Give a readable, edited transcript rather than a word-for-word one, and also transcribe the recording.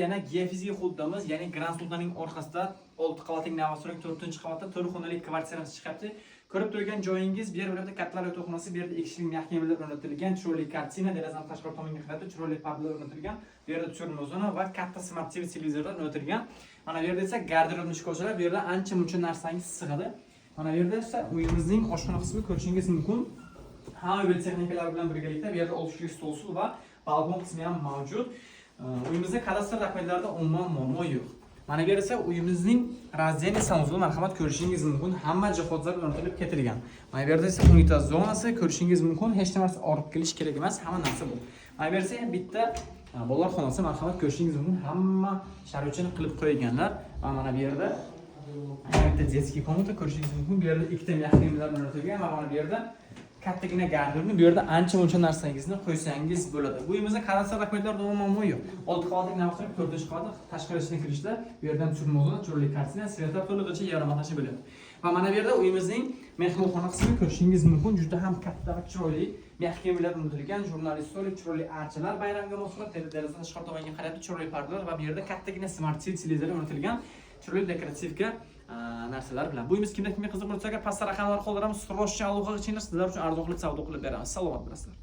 Yana geofizik huddamiz, ya'ni Grand Sultanning orqasida 6 qavatli navasalik 4-qavatda 4 xonali kvartiramiz chiqyapti. Ko'rib turgan joyingiz bu yerda kattalar yotoqxonasi, bu yerda ikkishlik mahkamalar o'rnatilgan, chiroyli kartina, derazaning tashqari tomoniga qarab chiroyli pardalar o'rnatilgan, bu yerda tushirma zona va katta smart TV televizorlar o'rnatilgan. Mana bu yerda esa garderobni ko'rsalar, bu yerda ancha-muncha narsangiz sig'adi. Mana bu yerda esa uyimizning oshxona qismini ko'rishingiz mumkin. Hamma mobil texnikalar bilan birgalikda bu yerda 6 kishi stol va balkon qismi ham mavjud. Uyimizda kadastr raqamlarida umuman muammo yo'q. Mana bu esa uyimizning razdeniya sanuzli marhamat ko'rishingiz mumkin. Hamma jihozlar o'rnatilib ketilgan. Mana bu esa unitaz zonasi ko'rishingiz mumkin. Hech narsa olib kelish kerak emas, hamma narsa bor. Mana bu esa bitta bolalar xonasi marhamat ko'rishingiz mumkin. Hamma sharoitini qilib qo'yganlar. Va mana bu yerda bitta детский komnata ko'rishingiz mumkin. Bu yerda ikkita yaxlimalar o'rnatilgan va mana bu yerda kattagina garderobni, bu yerda ancha-muncha narsangizni qo'ysangiz bo'ladi. Bu uyimizda kadastr raqamlarida umuman yo'q. 6 qavatli navasalik 4-qavat tashqarisidan kirishda bu yerdan tushirma zona, chiroyli kartina, svetofor to'lig'icha yarim atashi bo'ladi. Va mana bu yerda uyimizning mehmonxona qismini ko'rishingiz mumkin. Juda ham katta va chiroyli mahkamalar o'rnatilgan, jurnalist stolik, chiroyli archalar, bayramga mos derazadan tashqari tomonga qarab chiroyli pardalar va bu yerda kattagina smart TV televizor o'rnatilgan, chiroyli dekorativga narsalar bilan. Bu uyimiz kimga qiziq bo'lsa, pastda raqamlar qoldiramiz. Sroshcha aloqa qilinglar, sizlar uchun arzonli savdo qilib beramiz. Salomat bo'lasizlar.